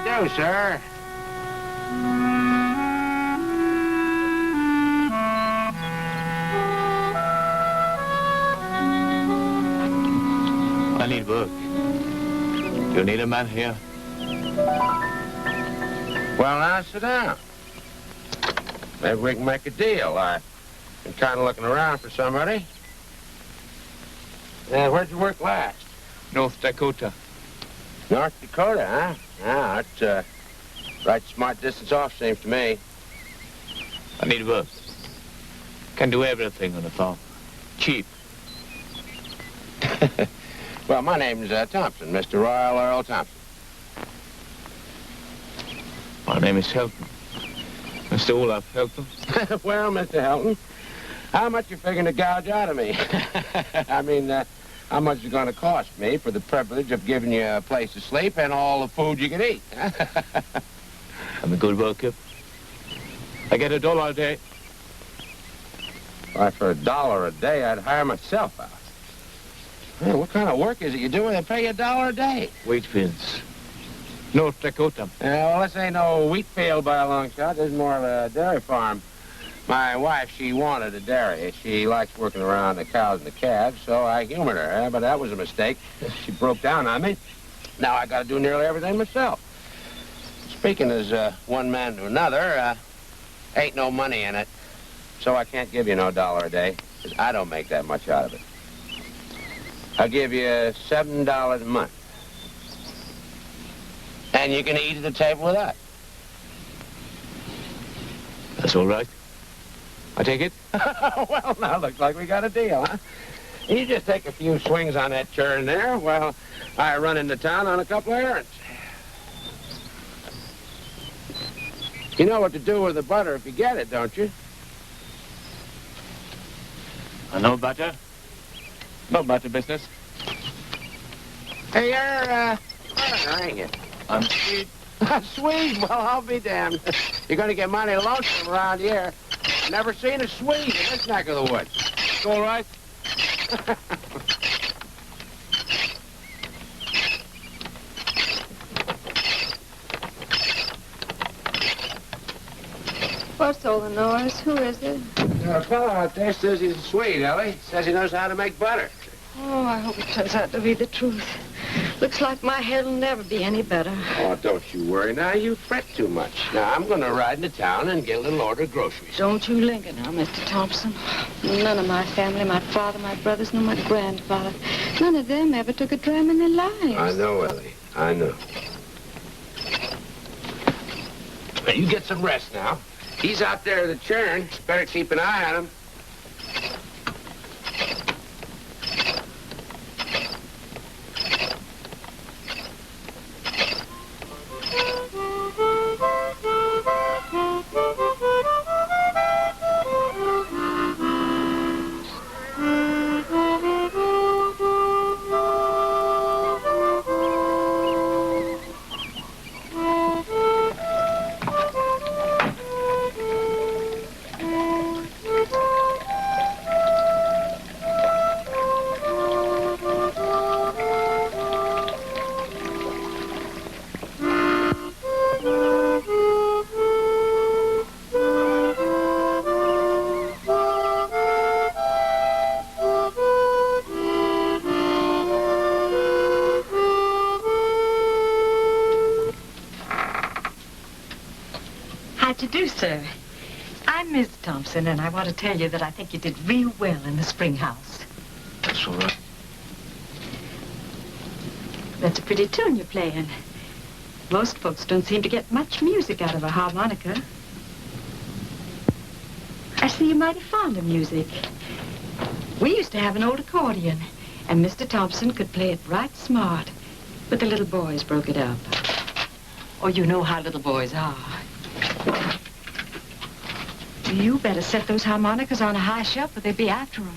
do, sir. I need work. Do you need a man here? Well, now, sit down. Maybe we can make a deal. I've been kind of looking around for somebody. Where'd you work last? North Dakota. North Dakota, huh? Yeah, that's right smart distance off, seems to me. I need work. Can do everything on the farm. Cheap. Well, my name's Thompson, Mr. Royal Earle Thompson. My name is Helton. Mr. Olaf Helton. Well, Mr. Helton, how much you figuring to gouge out of me? I mean, how much is it going to cost me for the privilege of giving you a place to sleep and all the food you can eat? I'm a good worker. I get $1 a day. Why, for $1 a day, I'd hire myself out. Well, what kind of work is it you do when they pay you $1 a day? Wheat fields. North Dakota. Well, this ain't no wheat field by a long shot. This is more of a dairy farm. My wife, she wanted a dairy. She likes working around the cows and the calves, so I humored her. But that was a mistake. She broke down on me. Now I got to do nearly everything myself. Speaking as one man to another, ain't no money in it. So I can't give you no $1 a day, because I don't make that much out of it. I'll give you $7 a month. And you can eat at the table with that. That's all right. I take it? Well, now looks like we got a deal, huh? You just take a few swings on that churn there while I run into town on a couple of errands. You know what to do with the butter if you get it, don't you? I know butter. No butter business. Hey, you're, butter, ain't you? I'm sweet. Swede? Well, I'll be damned. You're going to get mighty lonesome around here. Never seen a Swede in this neck of the woods. It's all right. What's all the noise? Who is it? A fellow out there says he's a Swede, Ellie. Says he knows how to make butter. Oh, I hope it turns out to be the truth. Looks like my head'll never be any better. Oh, don't you worry now. You fret too much. Now, I'm going to ride into town and get a little order of groceries. Don't you linger now, Mr. Thompson. None of my family, my father, my brothers, nor my grandfather, none of them ever took a dram in their lives. I know, Ellie. I know. Now, you get some rest now. He's out there at the churn. Better keep an eye on him. How do you do, sir? I'm Miss Thompson, and I want to tell you that I think you did real well in the spring house. That's all right. That's a pretty tune you're playing. Most folks don't seem to get much music out of a harmonica. I see you're mighty fond of music. We used to have an old accordion, and Mr. Thompson could play it right smart, but the little boys broke it up. Oh, you know how little boys are. You better set those harmonicas on a high shelf or they'll be after them.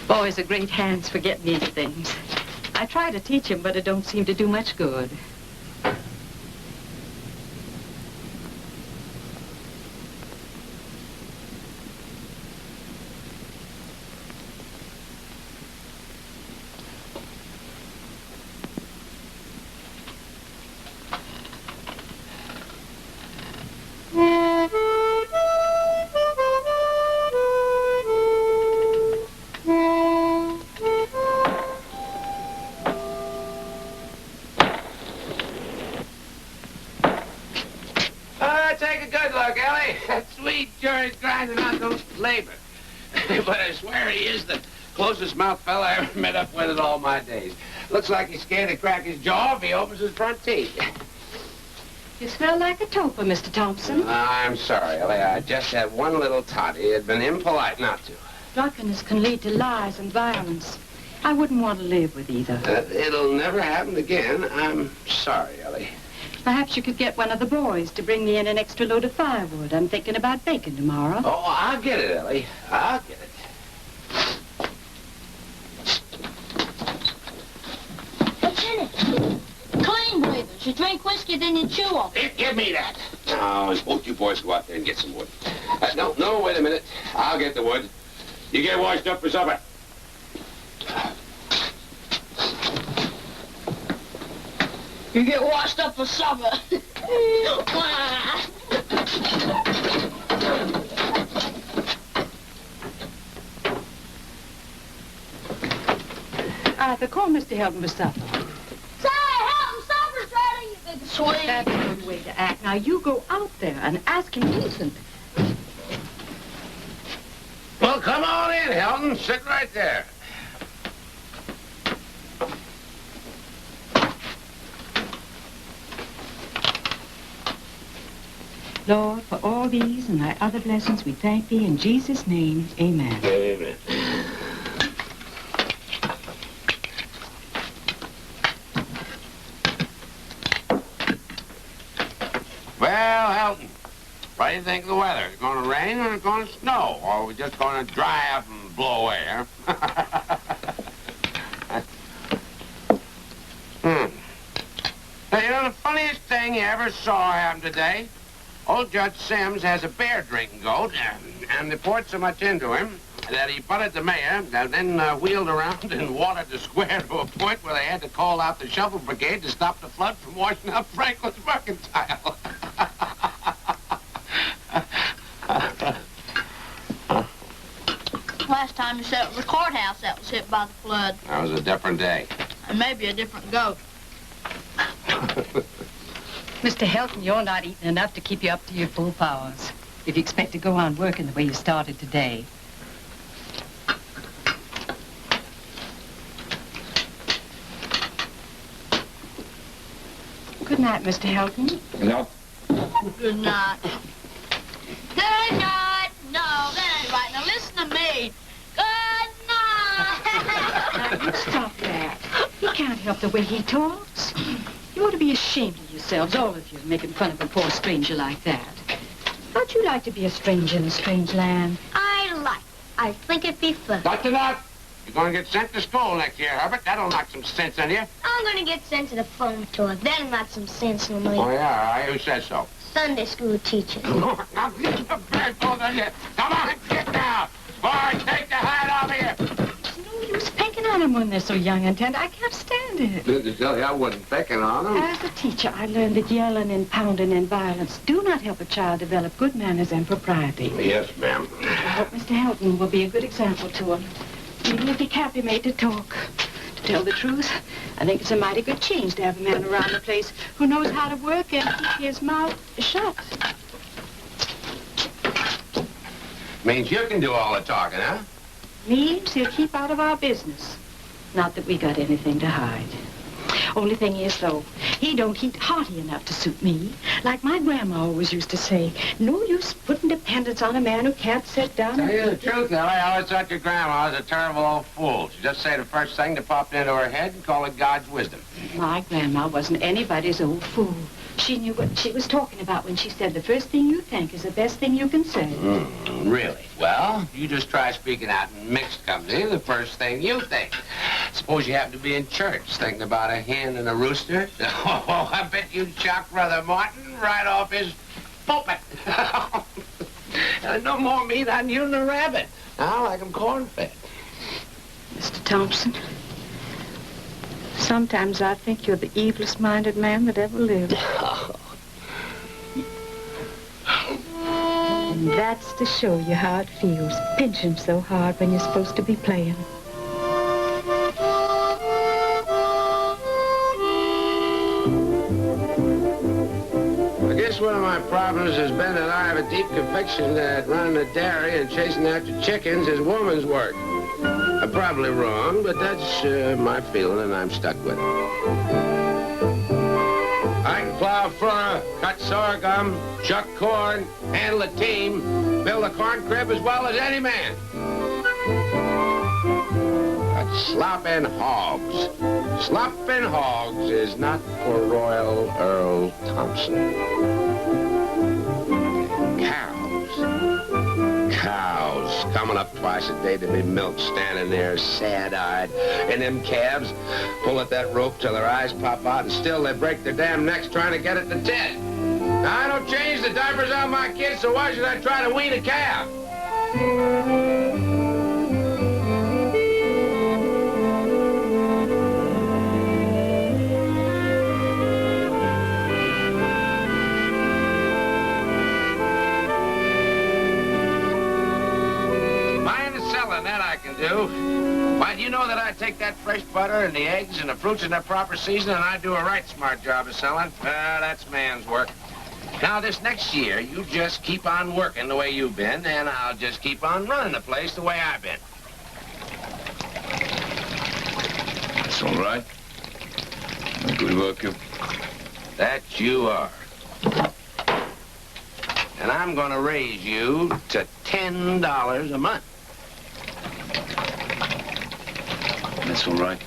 Boys are great hands for getting these things. I try to teach them, but it don't seem to do much good. But I swear he is the closest mouth fella I ever met up with in all my days. Looks like he's scared to crack his jaw if he opens his front teeth. You smell like a toper, Mr. Thompson. I'm sorry, Ellie. I just had one little toddy. It'd been impolite not to. Drunkenness can lead to lies and violence. I wouldn't want to live with either. It'll never happen again. I'm sorry, Ellie. Perhaps you could get one of the boys to bring me in an extra load of firewood. I'm thinking about baking tomorrow. Oh, I'll get it, Ellie. I'll get it. What's in it? Clean breathers. You drink whiskey, then you chew them. Give me that. Now, both you boys go out there and get some wood. No, wait a minute. I'll get the wood. You get washed up for supper. You get washed up for supper. Arthur, call Mr. Helton for supper. Say, Helton, supper's ready, you big swing. That's a good way to act. Now, you go out there and ask him decent. Well, come on in, Helton. Sit right there. Lord, for all these and thy other blessings, we thank thee in Jesus' name. Amen. Amen. Well, Helton, what do you think of the weather? Is it going to rain or is it going to snow? Or are we just going to dry up and blow away, huh? Now, you know, the funniest thing you ever saw happen today? Old Judge Sims has a beer-drinking goat, and they poured so much into him that he butted the mayor, and then wheeled around and watered the square to a point where they had to call out the shovel brigade to stop the flood from washing out Franklin's mercantile. Last time you said it was the courthouse that was hit by the flood. That was a different day. And maybe a different goat. Mr. Helton, you're not eating enough to keep you up to your full powers if you expect to go on working the way you started today. Good night, Mr. Helton. No. Good night. Good night. No, that ain't right. Now listen to me. Good night. Now, you stop that. He can't help the way he talks. You ought to be ashamed of yourselves, all of you, making fun of a poor stranger like that. How'd you like to be a stranger in a strange land? I like it. I think it'd be fun. That's enough. You're going to get sent to school next year, Herbert. That'll knock some sense in you. I'm going to get sent to the phone tour. That'll knock some sense in me. Oh, yeah? Who says so? Sunday school teacher. Now, get the backbone on you. Come on, get down. Boy, take the hat off here. It's no use pecking on them when they're so young and tender. I can't stand it. To tell you, I wasn't pecking on them. As a teacher, I learned that yelling and pounding and violence do not help a child develop good manners and propriety. Yes, ma'am. I hope Mr. Helton will be a good example to him. even if he can't be made to talk. To tell the truth, I think it's a mighty good change to have a man around the place who knows how to work and keep his mouth shut. Means you can do all the talking, huh? Means he'll keep out of our business. Not that we got anything to hide. Only thing is, though, he don't eat hearty enough to suit me. Like my grandma always used to say, no use putting dependence on a man who can't sit down Tell and... you the truth, Ellie, I always thought your grandma was a terrible old fool. She'd just say the first thing that popped into her head and call it God's wisdom. My grandma wasn't anybody's old fool. She knew what she was talking about when she said the first thing you think is the best thing you can say. Really? Well, you just try speaking out in mixed company, the first thing you think. Suppose you happen to be in church thinking about a hen and a rooster. Oh, I bet you'd shock Brother Martin right off his pulpit. No more me than you and the rabbit. I like 'em corn-fed. Mr. Thompson, sometimes I think you're the evilest-minded man that ever lived. And that's to show you how it feels, pinching so hard when you're supposed to be playing. I guess one of my problems has been that I have a deep conviction that running a dairy and chasing after chickens is woman's work. I'm probably wrong, but that's my feeling, and I'm stuck with it. I can plow furrow, cut sorghum, shuck corn, handle a team, build a corn crib as well as any man. But slopping hogs. Slopping hogs is not for Royal Earle Thompson. Cows coming up twice a day to be milked, standing there sad-eyed. And them calves pull at that rope till their eyes pop out, and still they break their damn necks trying to get at the tit. Now, I don't change the diapers on my kids, so why should I try to wean a calf? Why, do you know that I take that fresh butter and the eggs and the fruits in their proper season, and I do a right smart job of selling? That's man's work. Now, this next year, you just keep on working the way you've been, and I'll just keep on running the place the way I've been. That's all right. A good worker. That you are. And I'm going to raise you to $10 a month. That's all right.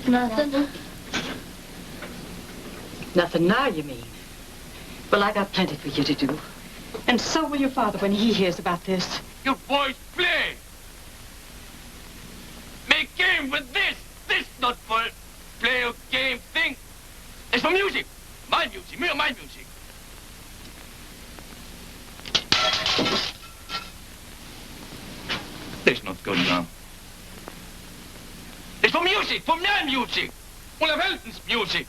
Nothing. Nothing now, you mean? Well, I got plenty for you to do. And so will your father when he hears about this. You boys play. Make game with this. This not for play a game thing. It's for music. My music. Me or my music. This not good now. It's for music. For my music. Olivia's music.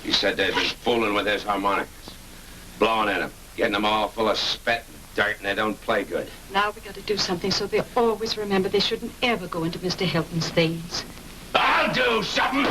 He said they've been fooling with his harmonicas, blowing at them, getting them all full of spit and dirt, and they don't play good. Now we got to do something so they always remember they shouldn't ever go into Mr. Hilton's things. I'll do something.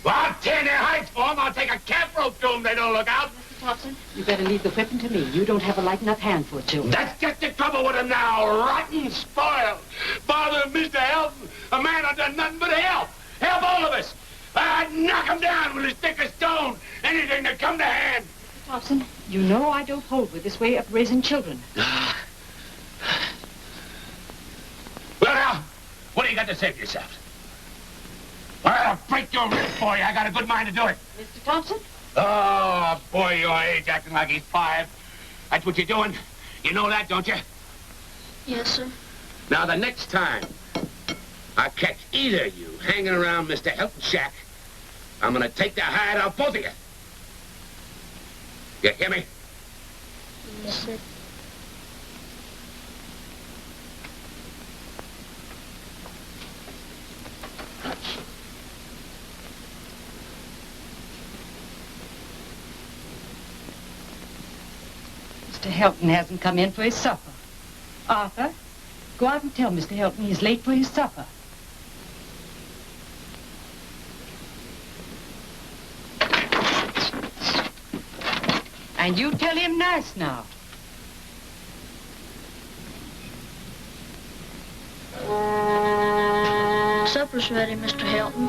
Well, I'll tear their hides for them. I'll take a camp rope to them. They don't look out. Mr. Thompson, you better leave the whipping to me. You don't have a light enough hand for it, Joan. That's just the trouble with him now. Rotten, spoiled. Bother Mr. Hilton. A man who done nothing but help. Help all of us. I'd knock him down with a stick of stone. Anything that come to hand. Mr. Thompson, you know I don't hold with this way of raising children. Well, now, what do you got to say for yourself? Well, I'll break your wrist for you. I got a good mind to do it. Mr. Thompson? Oh, a boy your age acting like he's 5. That's what you're doing. You know that, don't you? Yes, sir. Now, the next time I catch either of you hanging around Mr. Hilton's shack, I'm gonna take the hide off both of you. You hear me? Yes, sir. Mr. Hilton hasn't come in for his supper. Arthur, go out and tell Mr. Hilton he's late for his supper. And you tell him nice now. Supper's ready, Mr. Hilton.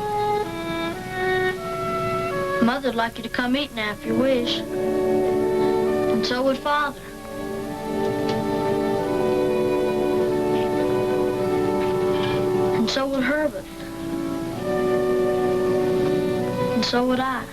Mother'd like you to come eat now if you wish. And so would Father. And so would Herbert. And so would I.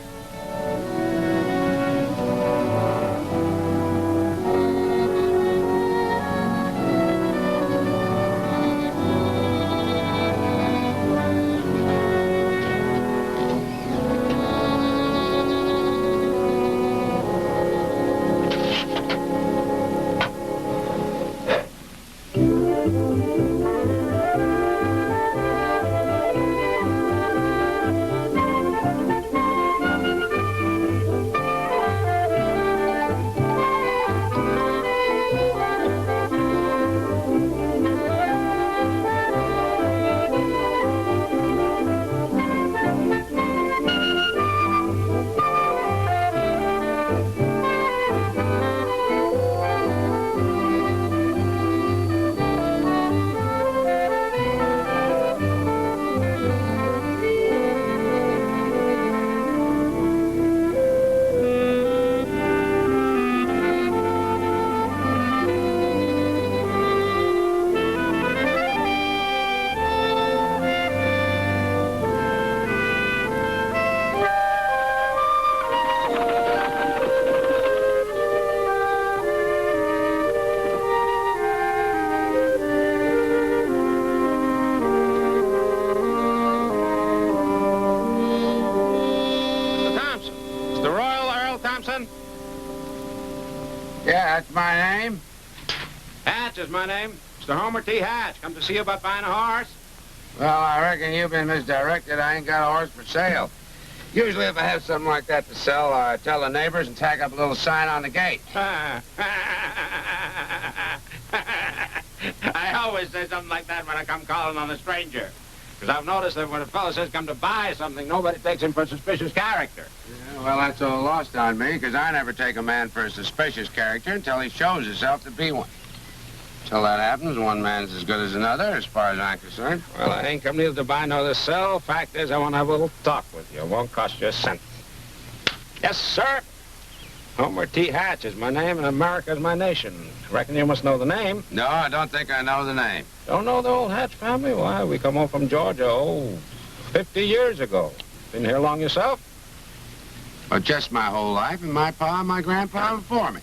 Yeah, that's my name. Hatch is my name. Mr. Homer T. Hatch. Come to see you about buying a horse. Well, I reckon you've been misdirected. I ain't got a horse for sale. Usually if I have something like that to sell, I tell the neighbors and tack up a little sign on the gate. I always say something like that when I come calling on a stranger. Because I've noticed that when a fellow says come to buy something, nobody takes him for a suspicious character. Yeah, well, that's all lost on me, because I never take a man for a suspicious character until he shows himself to be one. Till that happens, one man's as good as another, as far as I'm concerned. Well, I ain't come neither to buy nor to sell. Fact is, I want to have a little talk with you. It won't cost you a cent. Yes, sir. Homer T. Hatch is my name, and America's my nation. Reckon you must know the name. No, I don't think I know the name. Don't know the old Hatch family? Why, we come home from Georgia, 50 years ago. Been here long yourself? Well, just my whole life, and my pa and my grandpa before me.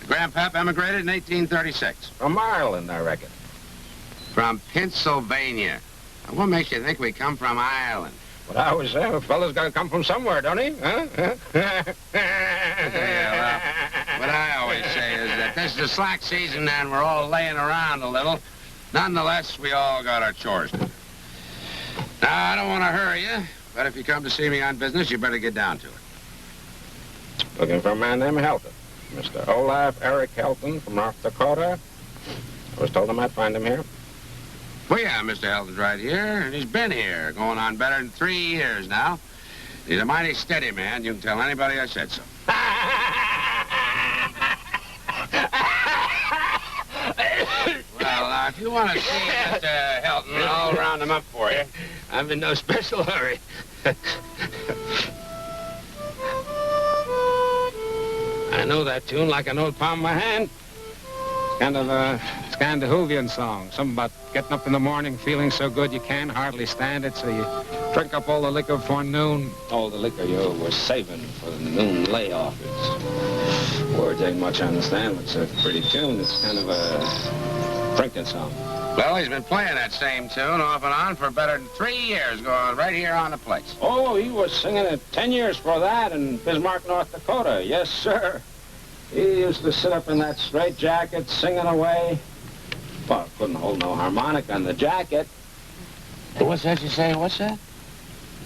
Grandpap emigrated in 1836. From Ireland, I reckon. From Pennsylvania. Now, what makes you think we come from Ireland? What I always say, a fellow's got to come from somewhere, don't he? Huh? Yeah, well, what I always say is that this is a slack season and we're all laying around a little. Nonetheless, we all got our chores to do. Now, I don't want to hurry you, but if you come to see me on business, you better get down to it. Looking for a man named Helton. Mr. Olaf Eric Helton from North Dakota. I was told I might find him here. Well, yeah, Mr. Helton's right here, and he's been here, going on better than 3 years now. He's a mighty steady man. You can tell anybody I said so. Well, if you want to see Mr. Helton, I'll round him up for you. I'm in no special hurry. I know that tune like an old palm of my hand. It's kind of a Scandinavian song. Something about getting up in the morning feeling so good you can't hardly stand it, so you drink up all the liquor before noon. All the liquor you were saving for the noon layoff. It's words ain't much I understand, but it's a pretty tune. It's kind of a drinking song. Well, he's been playing that same tune off and on for better than 3 years, going right here on the place. Oh, he was singing it 10 years for that in Bismarck, North Dakota. Yes, sir. He used to sit up in that straitjacket singing away. Well, couldn't hold no harmonica on the jacket. What's that you say? What's that?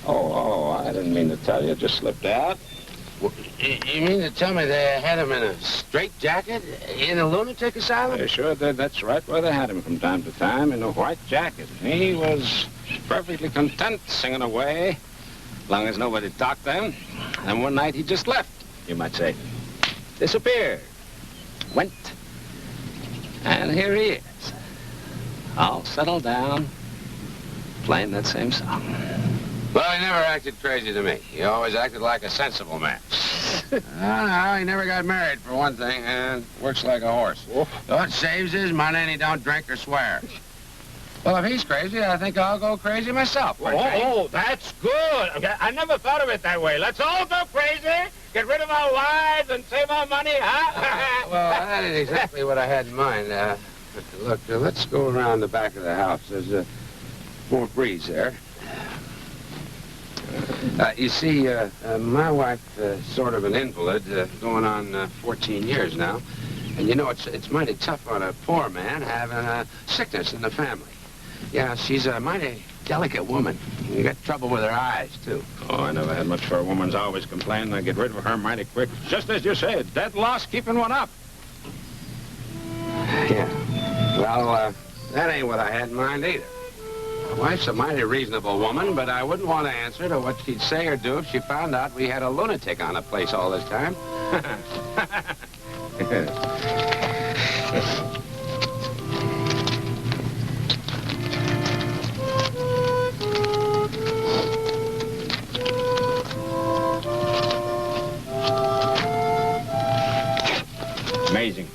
Oh, I didn't mean to tell you. It just slipped out. Well, you mean to tell me they had him in a straitjacket in a lunatic asylum? They sure did. That's right where they had him from time to time, in a white jacket. He was perfectly content singing away, as long as nobody talked to him. And one night he just left, you might say. Disappeared. Went. And here he is, all settled down, playing that same song. Well, he never acted crazy to me. He always acted like a sensible man. No, he never got married, for one thing, and works like a horse. What saves his money, and he don't drink or swear. Well, if he's crazy, I think I'll go crazy myself. Oh, that's good. I never thought of it that way. Let's all go crazy, get rid of our wives, and save our money, huh? Well, that ain't exactly what I had in mind. Look, let's go around the back of the house. There's more breeze there. You see, my wife's sort of an invalid, going on 14 years now. And you know, it's mighty tough on a poor man having a sickness in the family. Yeah, she's a mighty delicate woman. You get trouble with her eyes, too. Oh, I never had much for a woman's always complaining. I get rid of her mighty quick. Just as you say, dead loss keeping one up. Yeah. Well, that ain't what I had in mind either. My wife's a mighty reasonable woman, but I wouldn't want to answer to what she'd say or do if she found out we had a lunatic on the place all this time. Amazing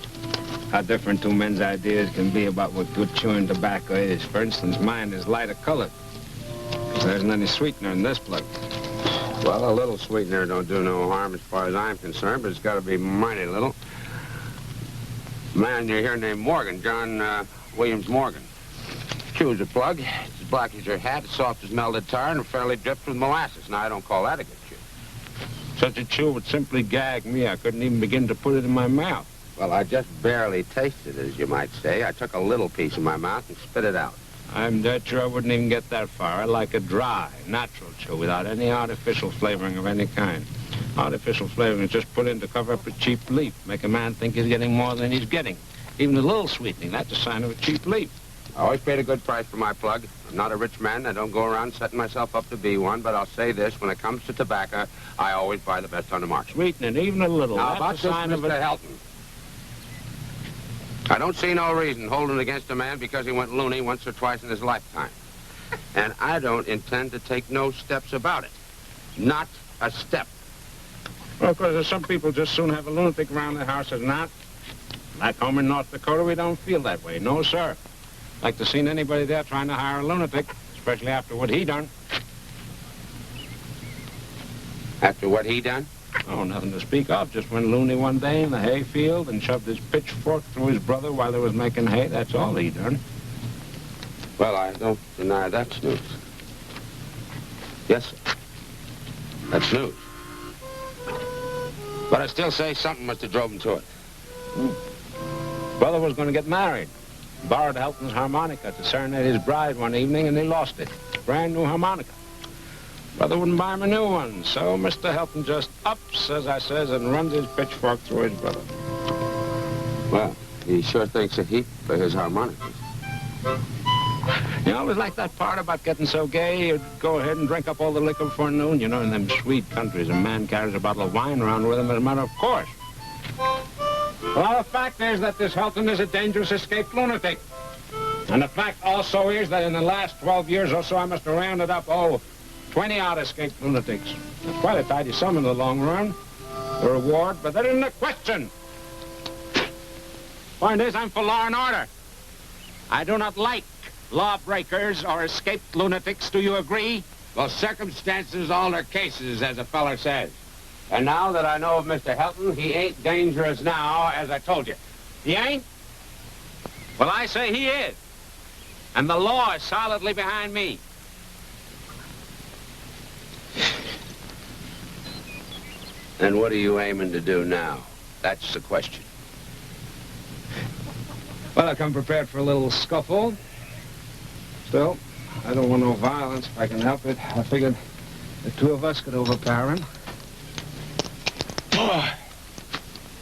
how different two men's ideas can be about what good chewing tobacco is. For instance, mine is lighter colored. There isn't any sweetener in this plug. Well, a little sweetener don't do no harm as far as I'm concerned, but it's got to be mighty little. Man you're here named Morgan, John Williams Morgan. Chews a plug. It's as black as your hat, as soft as melted tar, and fairly dripped with molasses. Now, I don't call that a good chew. Such a chew would simply gag me. I couldn't even begin to put it in my mouth. Well, I just barely tasted it, as you might say. I took a little piece in my mouth and spit it out. I'm dead sure I wouldn't even get that far. I like a dry, natural chew without any artificial flavoring of any kind. Artificial flavoring is just put in to cover up a cheap leaf, make a man think he's getting more than he's getting. Even a little sweetening, that's a sign of a cheap leaf. I always paid a good price for my plug. I'm not a rich man. I don't go around setting myself up to be one, but I'll say this. When it comes to tobacco, I always buy the best on the market. Sweeten it even a little. Now, That's about a this sign of Mr. it. Helton. I don't see no reason holding against a man because he went loony once or twice in his lifetime. And I don't intend to take no steps about it. Not a step. Well, of course, there's some people just soon have a lunatic around their house as not. Back home in North Dakota, we don't feel that way. No, sir. Like to see anybody there trying to hire a lunatic, especially after what he done. After what he done? Oh, nothing to speak of. Just went loony one day in the hayfield and shoved his pitchfork through his brother while they was making hay. That's all he done. Well, I don't deny that's news. Yes, sir. That's news. But I still say something must have drove him to it. Brother was going to get married. Borrowed Helton's harmonica to serenade his bride one evening, and he lost it. Brand new harmonica. Brother wouldn't buy him a new one, so Mr. Helton just ups, as I says, and runs his pitchfork through his brother. Well, he sure thinks a heap for his harmonicas. You always like that part about getting so gay, you'd go ahead and drink up all the liquor before noon. You know, in them sweet countries, a man carries a bottle of wine around with him as a matter of course. Well, the fact is that this Helton is a dangerous escaped lunatic. And the fact also is that in the last 12 years or so, I must have rounded up, 20 odd escaped lunatics. That's quite a tidy sum in the long run. The reward, but that isn't a question. Point is, I'm for law and order. I do not like lawbreakers or escaped lunatics. Do you agree? Well, circumstances alter cases, as a feller says. And now that I know of Mr. Helton, he ain't dangerous now, as I told you. He ain't? Well, I say he is. And the law is solidly behind me. And what are you aiming to do now? That's the question. Well, I come prepared for a little scuffle. Still, I don't want no violence if I can help it. I figured the two of us could overpower him. Boy,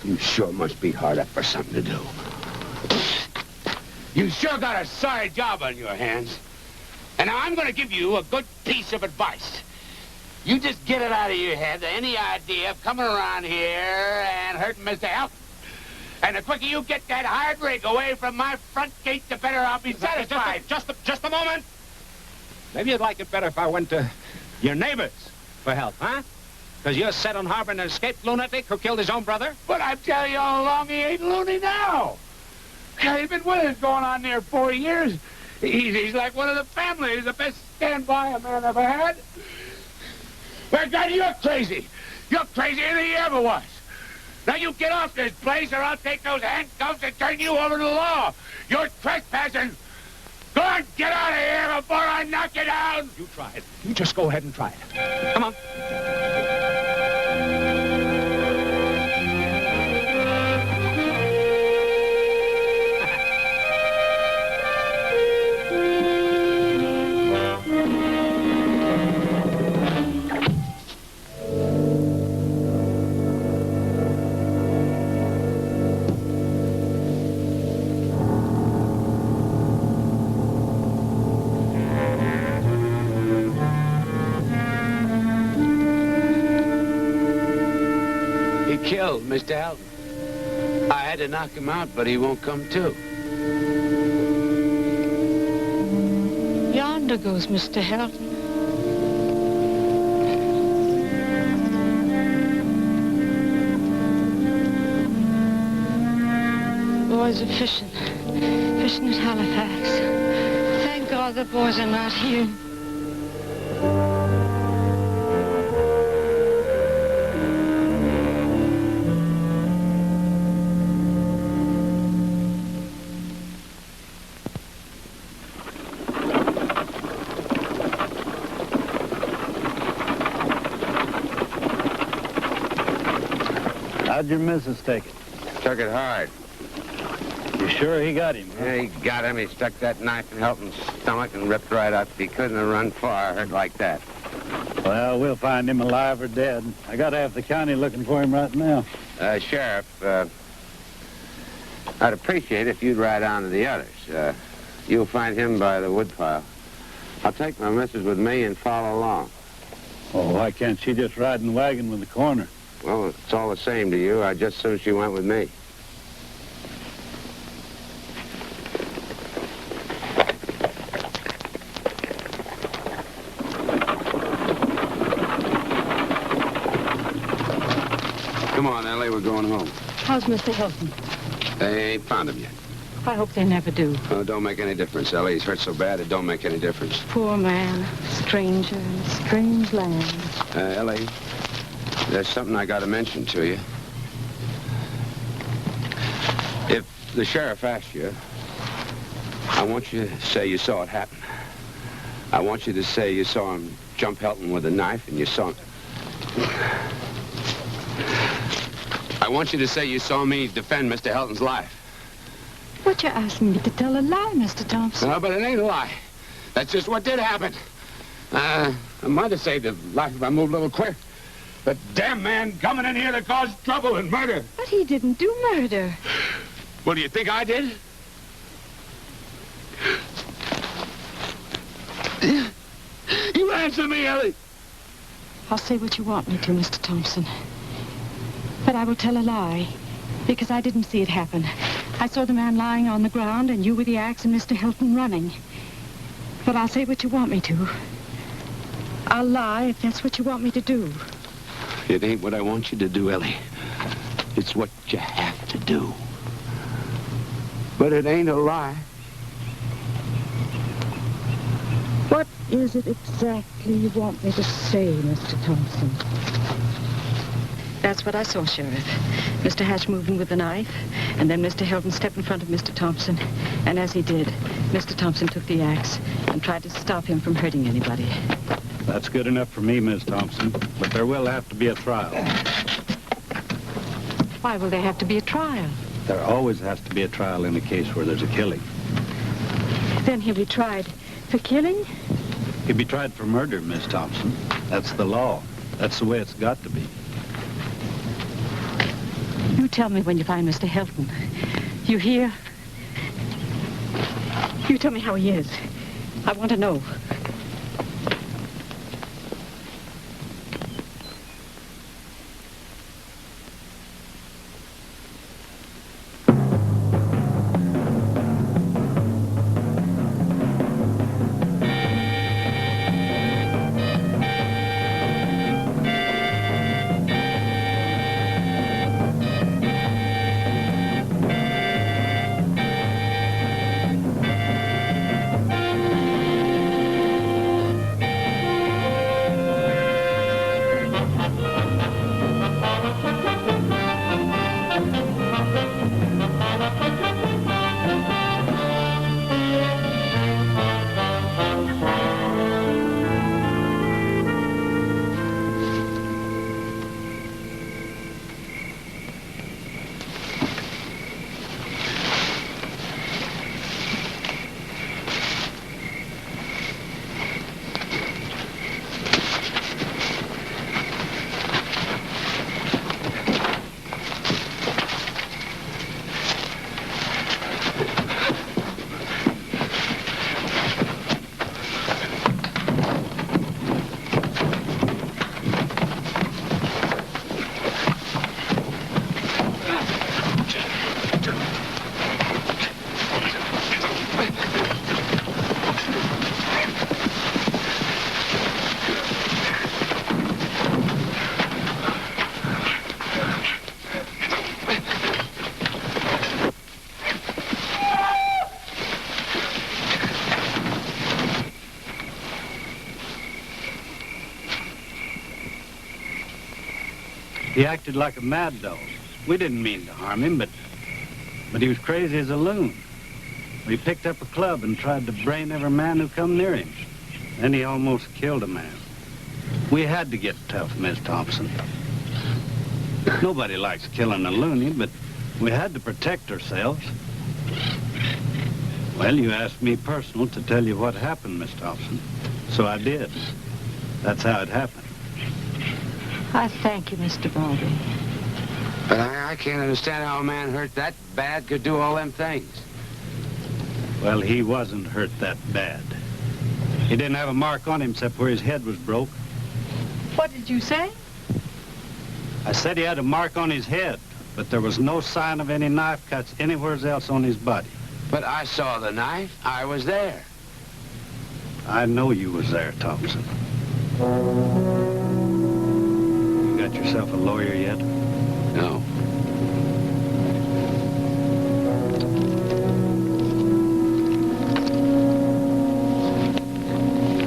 you sure must be hard up for something to do. You sure got a sorry job on your hands. And now I'm going to give you a good piece of advice. You just get it out of your head, any idea of coming around here and hurting Mr. Helton. And the quicker you get that hired rig away from my front gate, the better I'll be satisfied. Just a moment. Maybe you'd like it better if I went to your neighbors for help, huh? Because you're set on harboring an escaped lunatic who killed his own brother? But I'm telling you all along, he ain't loony now. He's been with us going on there 4 years. He's like one of the family. He's the best stand-by a man ever had. But God, you're crazy. You're crazier than he ever was. Now you get off this place or I'll take those handcuffs and turn you over to the law. You're trespassing. Go on, get out of here before I knock you down. You try it. You just go ahead and try it. Come on. Killed Mr. Helton. I had to knock him out, but he won't come to. Yonder goes Mr. Helton. Boys are fishing at Halifax. Thank God the boys are not here. How'd your missus take it? Took it hard. You sure he got him, huh? Yeah, he got him. He stuck that knife in Helton's stomach and ripped right up. He couldn't have run far, hurt like that. Well, we'll find him alive or dead. I got half the county looking for him right now. Sheriff, I'd appreciate if you'd ride on to the others. You'll find him by the woodpile. I'll take my missus with me and follow along. Oh, why can't she just ride in the wagon with the coroner? Well, it's all the same to you. I'd just as soon she went with me. Come on, Ellie, we're going home. How's Mr. Hilton? They ain't found him yet. I hope they never do. Oh, it don't make any difference, Ellie. He's hurt so bad, it don't make any difference. Poor man, stranger in a strange land. Ellie, there's something I got to mention to you. If the sheriff asks you, I want you to say you saw it happen. I want you to say you saw him jump Helton with a knife and you saw him... I want you to say you saw me defend Mr. Helton's life. But you're asking me to tell a lie, Mr. Thompson. No, but it ain't a lie. That's just what did happen. I might have saved his life if I moved a little quick. The damn man coming in here to cause trouble and murder. But he didn't do murder. What, do you think I did? You answer me, Ellie. I'll say what you want me to, Mr. Thompson. But I will tell a lie, because I didn't see it happen. I saw the man lying on the ground and you with the axe and Mr. Hilton running. But I'll say what you want me to. I'll lie if that's what you want me to do. It ain't what I want you to do, Ellie. It's what you have to do. But it ain't a lie. What is it exactly you want me to say, Mr. Thompson? That's what I saw, Sheriff. Mr. Hatch moving with the knife, and then Mr. Hilton stepped in front of Mr. Thompson. And as he did, Mr. Thompson took the axe and tried to stop him from hurting anybody. That's good enough for me, Miss Thompson. But there will have to be a trial. Why will there have to be a trial? There always has to be a trial in a case where there's a killing. Then he'll be tried for killing? He'll be tried for murder, Miss Thompson. That's the law. That's the way it's got to be. You tell me when you find Mr. Hilton. You hear? You tell me how he is. I want to know. He acted like a mad dog. We didn't mean to harm him, but he was crazy as a loon. We picked up a club and tried to brain every man who come near him. Then he almost killed a man. We had to get tough, Miss Thompson. Nobody likes killing a loony, but we had to protect ourselves. Well, you asked me personal to tell you what happened, Miss Thompson. So I did. That's how it happened. I thank you, Mr. Baldy. But I can't understand how a man hurt that bad could do all them things. Well, he wasn't hurt that bad. He didn't have a mark on him except where his head was broke. What did you say? I said he had a mark on his head, but there was no sign of any knife cuts anywhere else on his body. But I saw the knife. I was there. I know you was there, Thompson. You got yourself a lawyer yet? No.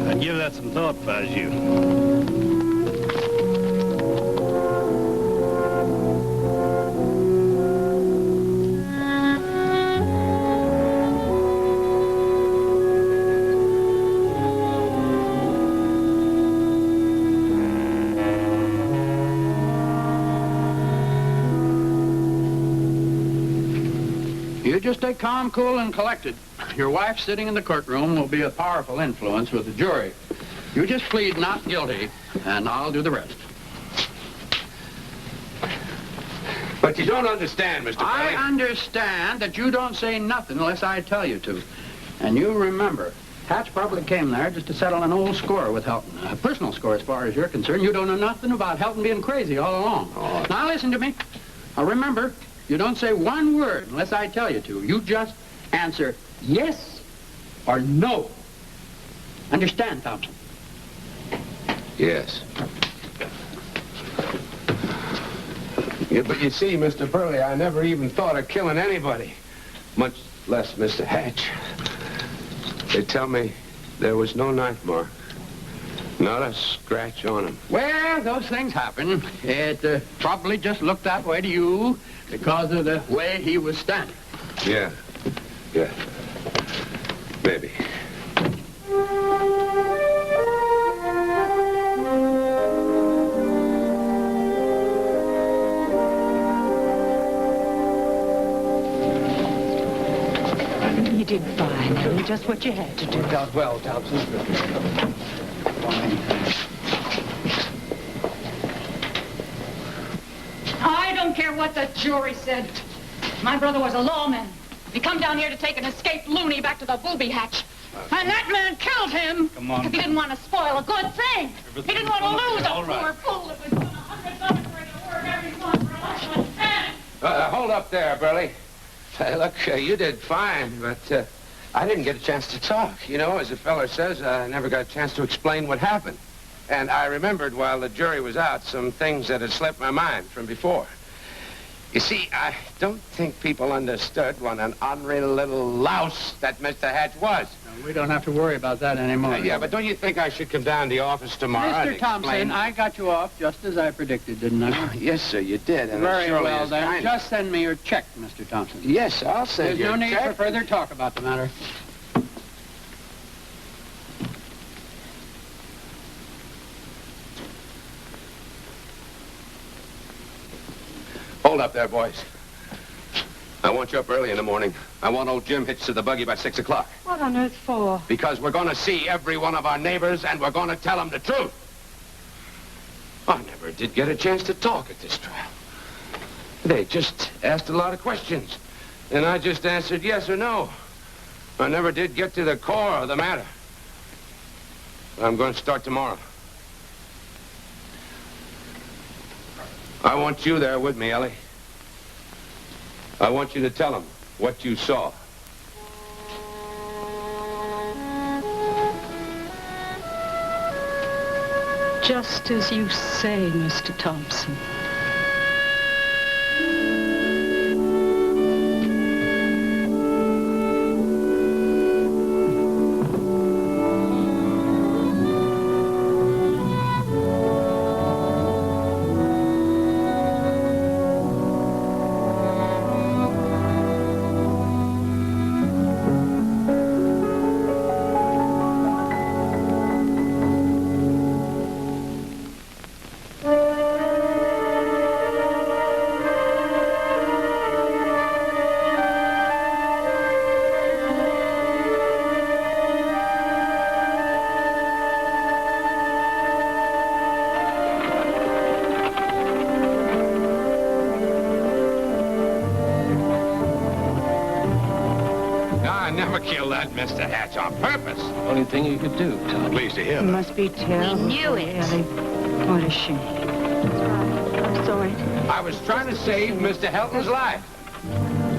I'd give that some thought if I was you. You just stay calm, cool, and collected. Your wife sitting in the courtroom will be a powerful influence with the jury. You just plead not guilty, and I'll do the rest. But you don't understand, Mr. I Kelly. understand that you don't say nothing unless I tell you to. And you remember, Hatch probably came there just to settle an old score with Helton. A personal score as far as you're concerned. You don't know nothing about Helton being crazy all along. Oh. Now listen to me. Now remember, you don't say one word unless I tell you to. You just answer yes or no. Understand, Thompson? Yes. Yeah, but you see, Mr. Burley, I never even thought of killing anybody, much less Mr. Hatch. They tell me there was no knife mark, not a scratch on him. Well, those things happen. It probably just looked that way to you because of the way he was standing. Yeah, maybe. You did fine, Ellie. Just what you had to do. Worked out well, Thompson. I don't care what the jury said. My brother was a lawman. He come down here to take an escaped loony back to the booby hatch. And that man killed him. Come on. Because he didn't want to spoil a good thing. He didn't want to lose a poor fool that was doing $100 for to work every month for a lunch and Hold up there, Burley. Look, you did fine, but I didn't get a chance to talk. You know, as the fella says, I never got a chance to explain what happened. And I remembered while the jury was out some things that had slipped my mind from before. You see, I don't think people understood what an ornery little louse that Mr. Hatch was. We don't have to worry about that anymore. Yeah, but don't you think I should come down to the office tomorrow and Mr. Thompson, explain? I got you off just as I predicted, didn't I? Yes, sir, you did. And Very surely well, is then. kind. Just send me your check, Mr. Thompson. Yes, I'll send There's you no a need check. for further talk about the matter. Hold up there, boys. I want you up early in the morning. I want old Jim hitched to the buggy by 6 o'clock. What on earth for? Because we're going to see every one of our neighbors, and we're going to tell them the truth. I never did get a chance to talk at this trial. They just asked a lot of questions, and I just answered yes or no. I never did get to the core of the matter. I'm going to start tomorrow. I want you there with me, Ellie. I want you to tell them what you saw. Just as you say, Mr. Thompson. never kill that Mr. Hatch on purpose. Only thing you could do, Tom. Pleased to hear It that. must be terrible. We knew it. Ellie. What a shame. I'm sorry. I was trying to save Mr. Helton's life.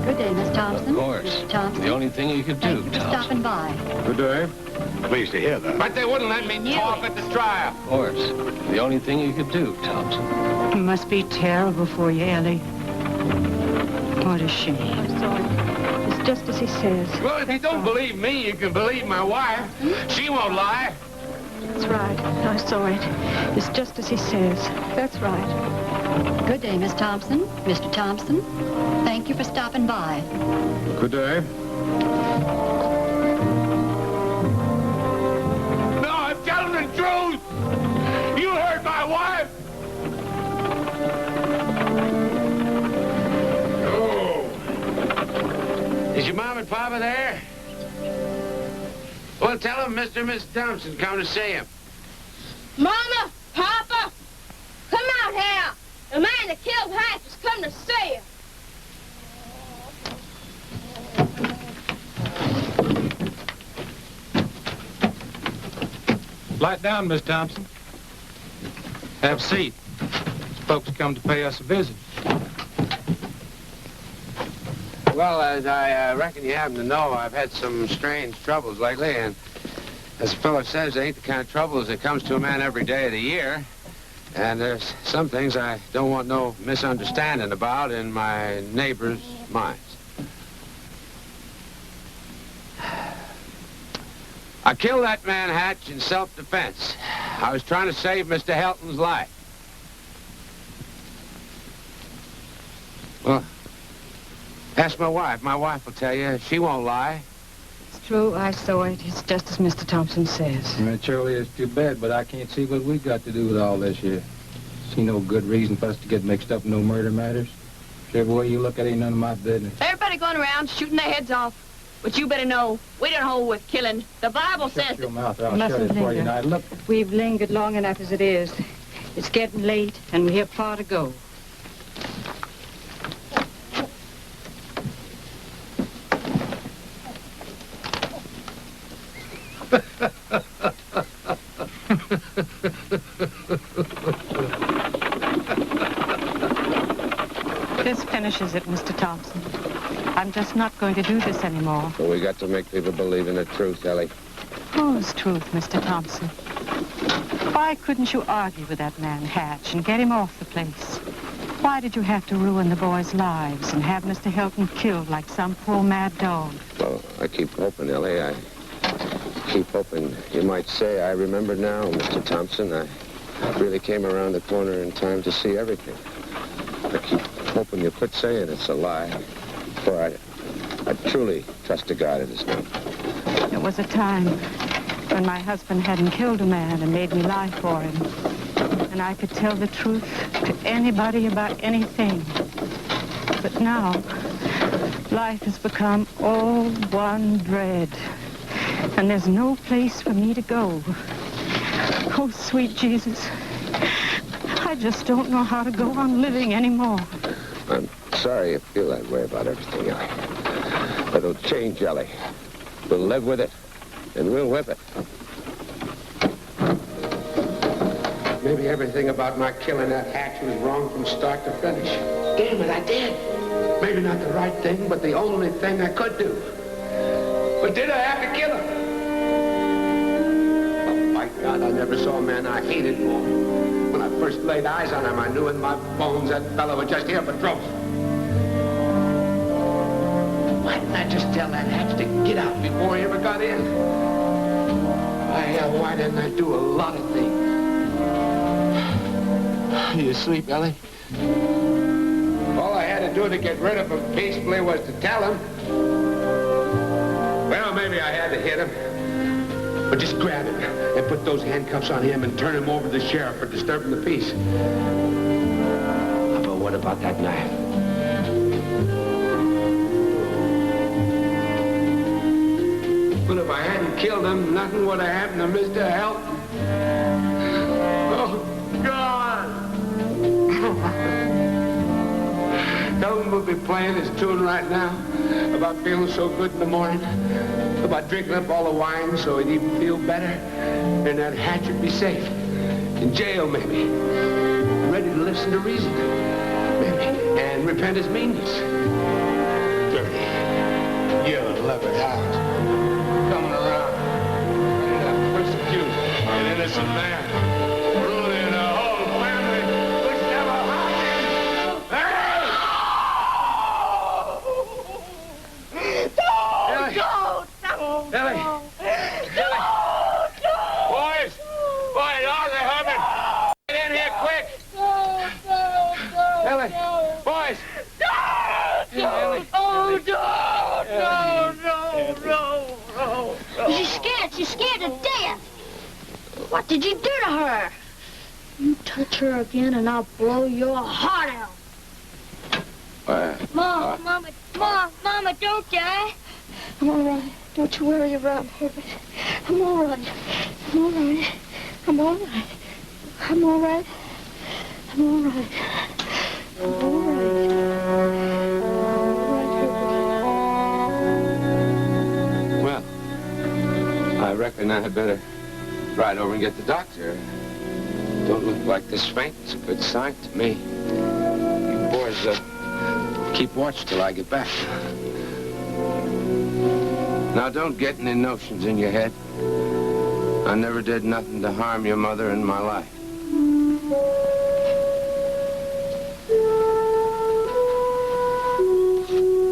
Good day, Miss Thompson. Of course. Mr. Thompson. The only thing you could do, Thank you for Tom. stopping by. Good day. Pleased to hear that. But they wouldn't let me talk at the trial. Of course. The only thing you could do, Thompson. It must be terrible for you, Ellie. What a shame. I'm sorry. It's just as he says. Well, if you don't believe me, you can believe my wife. She won't lie. That's right. I saw it. It's just as he says. That's right. Good day, Miss Thompson. Mr. Thompson. Thank you for stopping by. Good day. No, I'm telling the truth. You heard my wife. Oh. Is your mom and papa there? Well, tell them Mr. and Miss Thompson come to see him. Mama, Papa, come out here. The man that killed Hatch has come to see you. Light down, Miss Thompson. Have a seat. Folks come to pay us a visit. Well, as I reckon you happen to know, I've had some strange troubles lately, and as the fellow says, they ain't the kind of troubles that comes to a man every day of the year. And there's some things I don't want no misunderstanding about in my neighbors' minds. I killed that man Hatch in self-defense. I was trying to save Mr. Helton's life. Well, ask my wife. My wife will tell you. She won't lie. It's true. I saw it. It's just as Mr. Thompson says. It surely is too bad, but I can't see what we got to do with all this here. See no good reason for us to get mixed up in no murder matters. Whichever way you look at it, ain't none of my business. Everybody going around shooting their heads off. But you better know, we don't hold with killing. The Bible says Shut your that. mouth or I'll shut Mustn't it for you. linger. Now, look. We've lingered long enough as it is. It's getting late, and we have far to go. This finishes it, Mr. Thompson. I'm just not going to do this anymore. Well, we got to make people believe in the truth, Ellie. Whose truth, Mr. Thompson? Why couldn't you argue with that man Hatch and get him off the place? Why did you have to ruin the boys' lives and have Mr. Helton killed like some poor mad dog? Well, I keep hoping, Ellie. I keep hoping. You might say I remember now, Mr. Thompson. I really came around the corner in time to see everything. I keep hoping you quit saying it's a lie. For I truly trust to God it is not. There was a time when my husband hadn't killed a man and made me lie for him. And I could tell the truth to anybody about anything. But now, life has become all one dread. And there's no place for me to go. Oh, sweet Jesus. I just don't know how to go on living anymore. I'm sorry you feel that way about everything, Ellie. But it'll change, Ellie. We'll live with it, and we'll whip it. Maybe everything about my killing that Hatch was wrong from start to finish. Damn it, I did. Maybe not the right thing, but the only thing I could do. But did I have to kill him? Oh, my God, I never saw a man I hated more. When I first laid eyes on him, I knew in my bones that fellow was just here for trouble. Why didn't I just tell that Hatch to get out before he ever got in? Why didn't I do a lot of things? You asleep, Ellie? All I had to do to get rid of him peacefully was to tell him. Well, maybe I had to hit him. But just grab him and put those handcuffs on him and turn him over to the sheriff for disturbing the peace. But what about that knife? But if I hadn't killed him, nothing would have happened to Mr. Helton. Oh, God! Helton would be playing his tune right now about feeling so good in the morning, about drinking up all the wine so he'd even feel better, and that Hatch would be safe. In jail, maybe. Ready to listen to reason. Maybe. And repent his meanness. Dirty. You love it out. Coming around. Ready to persecute an innocent man. Ruining a whole family which never harmed him. Hey! Don't! Ellie! Boys! Boys, all the Herman! Get in here quick! Ellie! Boys! Ellie! She's scared to death. What did you do to her? You touch her again and I'll blow your heart out. Mama, don't die. I'm all right. Don't you worry about Herbert. I'm all right. I'm all right. I'm all right. I'm all right. I'm all right. I'm all right. Well, I reckon I had better ride over and get the doctor. Don't look like this faint. It's a good sign to me. You boys, keep watch till I get back. Now, don't get any notions in your head. I never did nothing to harm your mother in my life.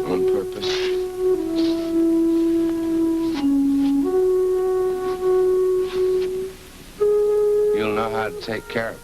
On purpose. You'll know how to take care of her.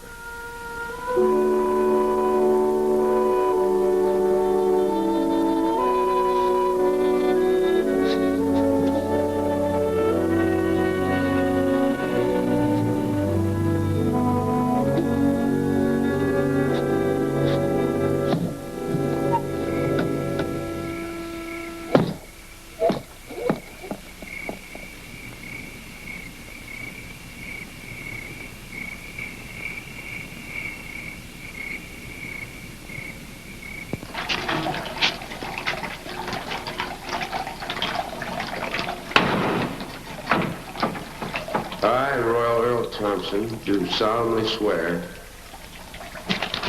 I, Royal Earle Thompson, do solemnly swear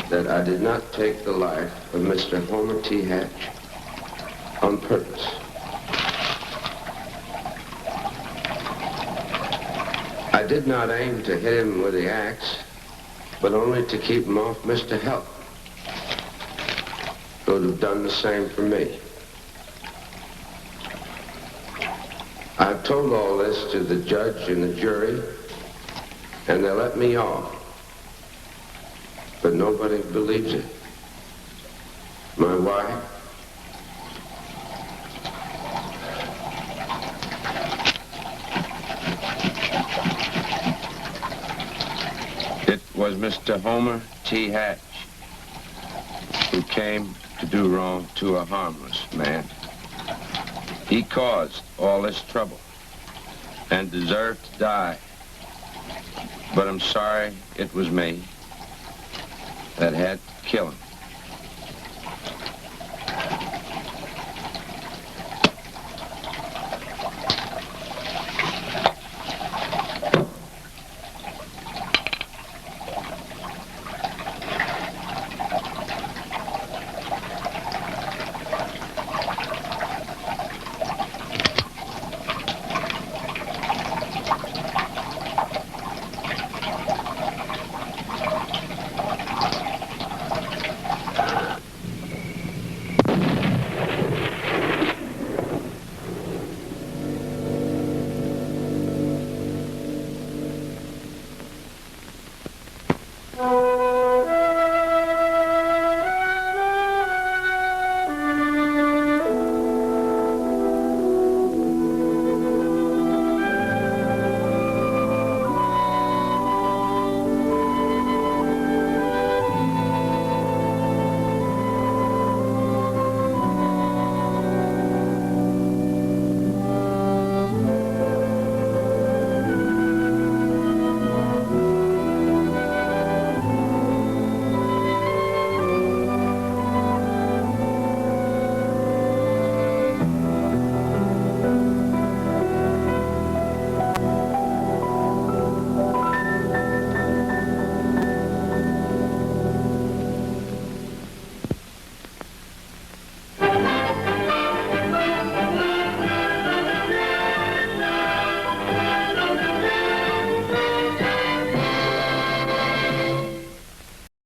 that I did not take the life of Mr. Homer T. Hatch on purpose. I did not aim to hit him with the axe, but only to keep him off Mr. Help, who would have done the same for me. I've told all this to the judge and the jury, and they let me off. But nobody believes it. My wife, it was Mr. Homer T. Hatch who came to do wrong to a harmless man. He caused all this trouble and deserved to die. But I'm sorry it was me that had to kill him.